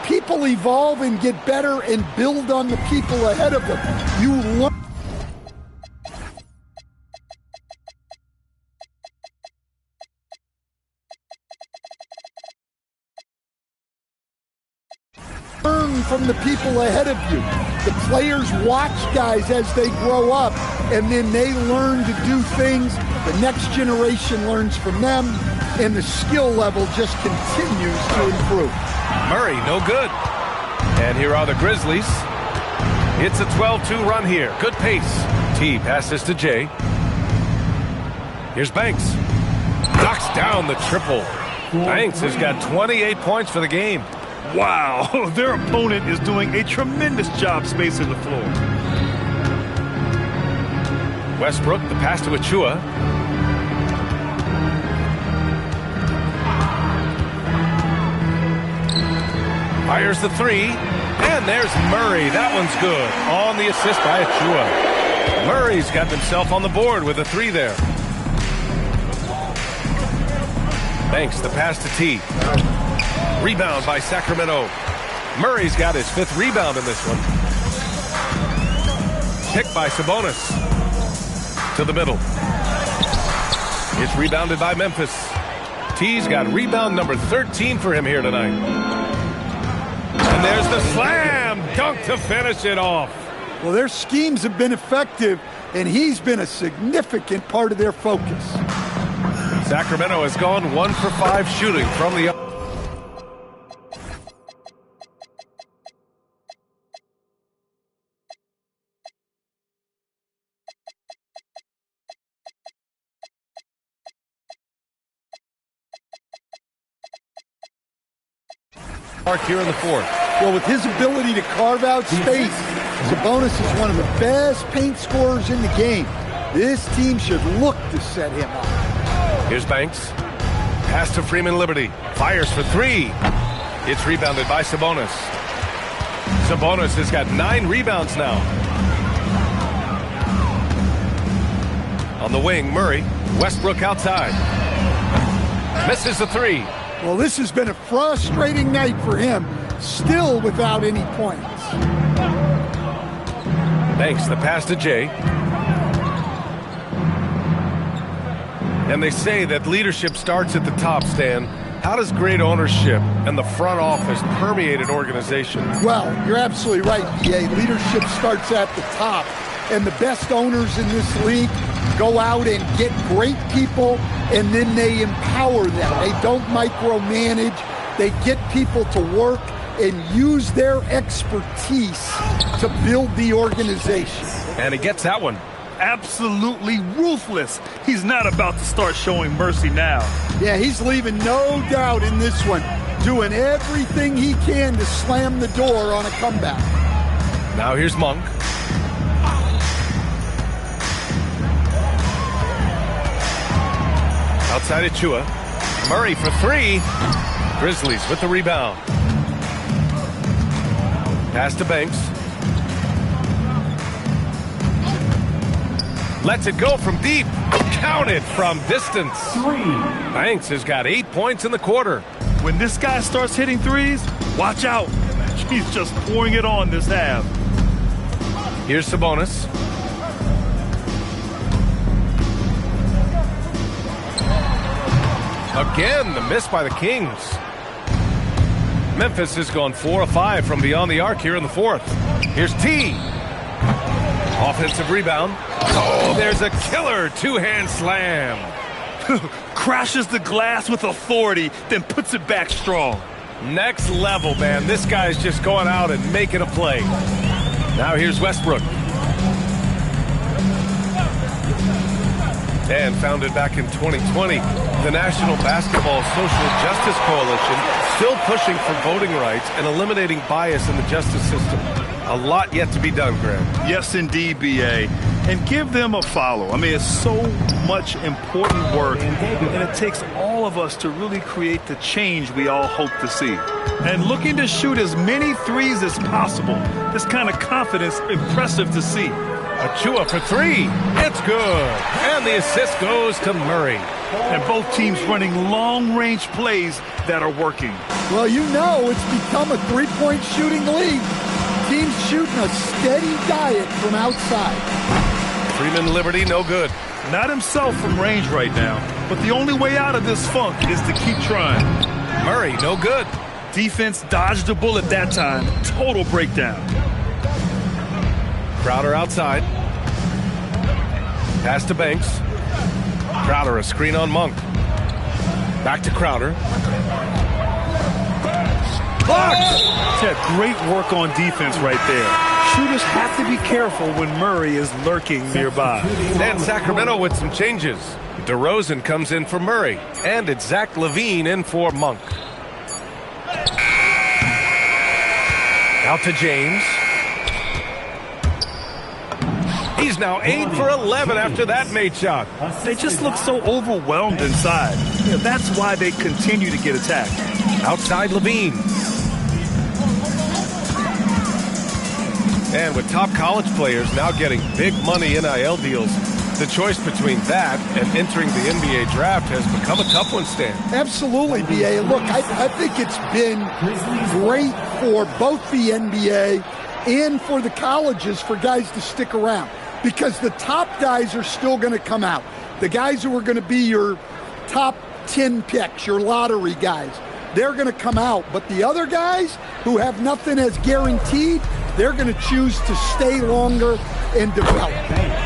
People evolve and get better and build on the people ahead of them. You learn. From the people ahead of you. The players watch guys as they grow up, and then they learn to do things. The next generation learns from them, and the skill level just continues to improve. Murray, no good. And here are the Grizzlies. It's a 12-2 run here. Good pace. T passes to Jay. Here's Banks. Knocks down the triple. Banks has got 28 points for the game. Wow, their opponent is doing a tremendous job spacing the floor. Westbrook, the pass to Achua. Fires the 3, and there's Murray. That one's good. On the assist by Achua. Murray's got himself on the board with a 3 there. Banks, the pass to T. Rebound by Sacramento. Murray's got his 5th rebound in this one. Picked by Sabonis. To the middle. It's rebounded by Memphis. T's got rebound number 13 for him here tonight. And there's the slam dunk to finish it off. Well, their schemes have been effective, and he's been a significant part of their focus. Sacramento has gone 1 for 5 shooting from the arc here in the 4th. Well, with his ability to carve out space, Sabonis is one of the best paint scorers in the game. This team should look to set him up. Here's Banks. Pass to Freeman Liberty. Fires for three. It's rebounded by Sabonis. Sabonis has got 9 rebounds now. On the wing, Murray. Westbrook outside. Misses the three. Well, this has been a frustrating night for him. Still without any points. Banks, the pass to Jay. And they say that leadership starts at the top, Stan. How does great ownership and the front office permeate an organization? Well, you're absolutely right, BA. Leadership starts at the top. And the best owners in this league go out and get great people, and then they empower them. They don't micromanage. They get people to work and use their expertise to build the organization. And he gets that one. Absolutely ruthless. He's not about to start showing mercy now. Yeah, he's leaving no doubt in this one, doing everything he can to slam the door on a comeback. Now here's Monk. Outside Achua. Murray for three. Grizzlies with the rebound. Pass to Banks. Lets it go from deep. Counted from distance. Banks has got 8 points in the quarter. When this guy starts hitting threes, watch out. He's just pouring it on this half. Here's Sabonis. Again, the miss by the Kings. Memphis has gone 4 of 5 from beyond the arc here in the fourth. Here's T. Offensive rebound. Oh, there's a killer two-hand slam. Crashes the glass with authority, then puts it back strong. Next level, man. This guy's just going out and making a play. Now here's Westbrook. And founded back in 2020, the National Basketball Social Justice Coalition, still pushing for voting rights and eliminating bias in the justice system. A lot yet to be done, Graham. Yes, indeed, BA. And give them a follow. I mean, it's so much important work, and it takes all of us to really create the change we all hope to see. And looking to shoot as many threes as possible. This kind of confidence, impressive to see. Achua for three. It's good. And the assist goes to Murray. And both teams running long-range plays that are working. Well, you know it's become a three-point shooting league. Teams shooting a steady diet from outside. Freeman Liberty, no good. Not himself from range right now, but the only way out of this funk is to keep trying. Murray, no good. Defense dodged a bullet that time. Total breakdown. Crowder outside. Pass to Banks. Crowder, a screen on Monk. Back to Crowder. Blocked! Yeah, great work on defense right there. Shooters have to be careful when Murray is lurking nearby. And Sacramento with some changes. DeRozan comes in for Murray. And it's Zach LaVine in for Monk. Out to James. He's now 8 for 11 after that made shot. They just look so overwhelmed inside. Yeah, that's why they continue to get attacked. Outside LaVine. And with top college players now getting big money NIL deals, the choice between that and entering the NBA draft has become a tough one, Stan. Absolutely, BA. Look, I think it's been great for both the NBA and for the colleges for guys to stick around, because the top guys are still going to come out. The guys who are going to be your top 10 picks, your lottery guys, they're going to come out. But the other guys who have nothing as guaranteed, they're going to choose to stay longer and develop.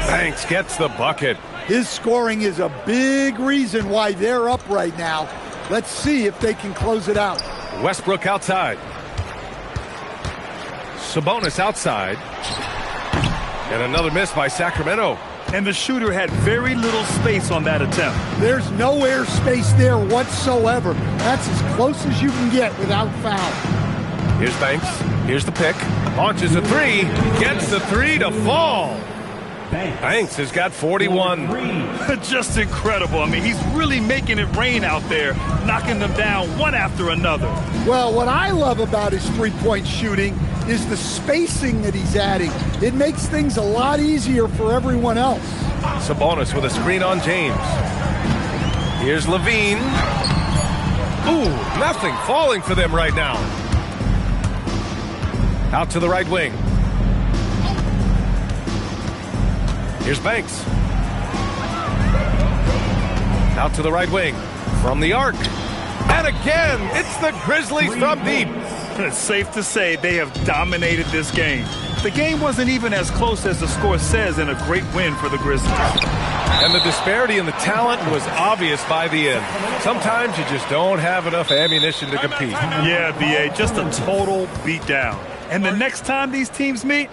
Banks gets the bucket. His scoring is a big reason why they're up right now. Let's see if they can close it out. Westbrook outside. Sabonis outside. And another miss by Sacramento. And the shooter had very little space on that attempt. There's no air space there whatsoever. That's as close as you can get without foul. Here's Banks. Here's the pick. Launches a three. Gets the three to fall. Banks has got 41. Just incredible. I mean, he's really making it rain out there, knocking them down one after another. Well, what I love about his three-point shooting is the spacing that he's adding. It makes things a lot easier for everyone else. Sabonis with a screen on James. Here's Levine. Ooh, nothing falling for them right now. Out to the right wing. Here's Banks. Out to the right wing. From the arc. And again, it's the Grizzlies from deep. It's safe to say they have dominated this game. The game wasn't even as close as the score says, and a great win for the Grizzlies. And the disparity in the talent was obvious by the end. Sometimes you just don't have enough ammunition to compete. Yeah, B.A., just a total beatdown. And the next time these teams meet,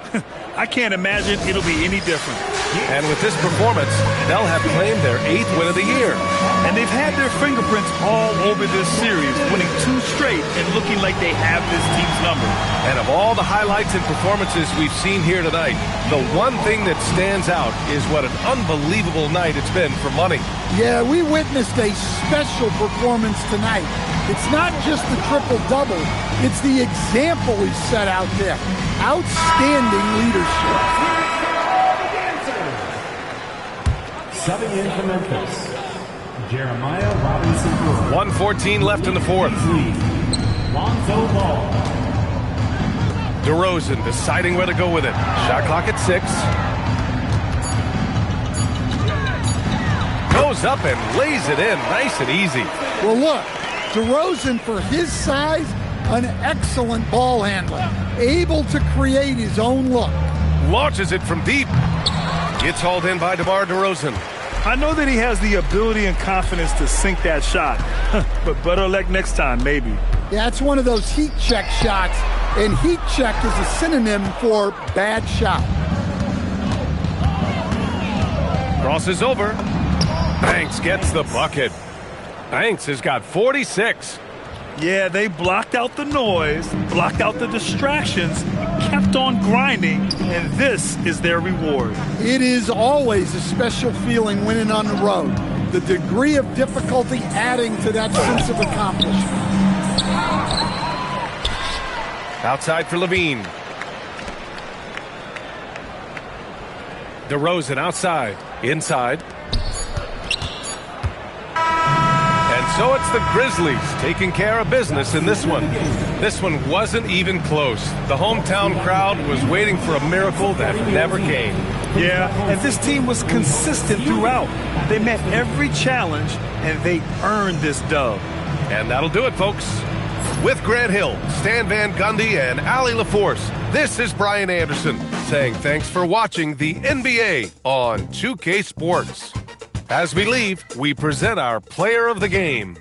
I can't imagine it'll be any different. And with this performance, they'll have claimed their 8th win of the year. And they've had their fingerprints all over this series, winning 2 straight and looking like they have this team's number. And of all the highlights and performances we've seen here tonight, the one thing that stands out is what an unbelievable night it's been for Money. Yeah, we witnessed a special performance tonight. It's not just the triple-double, it's the example he set out there. Outstanding leadership. Subbing in for Memphis, Jeremiah Robinson. 1:14 left in the fourth. Lonzo Ball. DeRozan deciding where to go with it. Shot clock at 6. Goes up and lays it in nice and easy. Well, look, DeRozan, for his size, an excellent ball handler, able to create his own look. Launches it from deep. Gets hauled in by DeMar DeRozan. I know that he has the ability and confidence to sink that shot, but better luck next time, maybe. Yeah, it's one of those heat check shots, and heat check is a synonym for bad shot. Crosses over. Banks gets the bucket. Banks has got 46. Yeah, they blocked out the noise, blocked out the distractions, kept on grinding, and this is their reward. It is always a special feeling winning on the road. The degree of difficulty adding to that sense of accomplishment. Outside for Levine. DeRozan outside. Inside. So it's the Grizzlies taking care of business in this one. This one wasn't even close. The hometown crowd was waiting for a miracle that never came. Yeah, and this team was consistent throughout. They met every challenge, and they earned this dub. And that'll do it, folks. With Grant Hill, Stan Van Gundy, and Allie LaForce, this is Brian Anderson saying thanks for watching the NBA on 2K Sports. As we leave, we present our player of the game.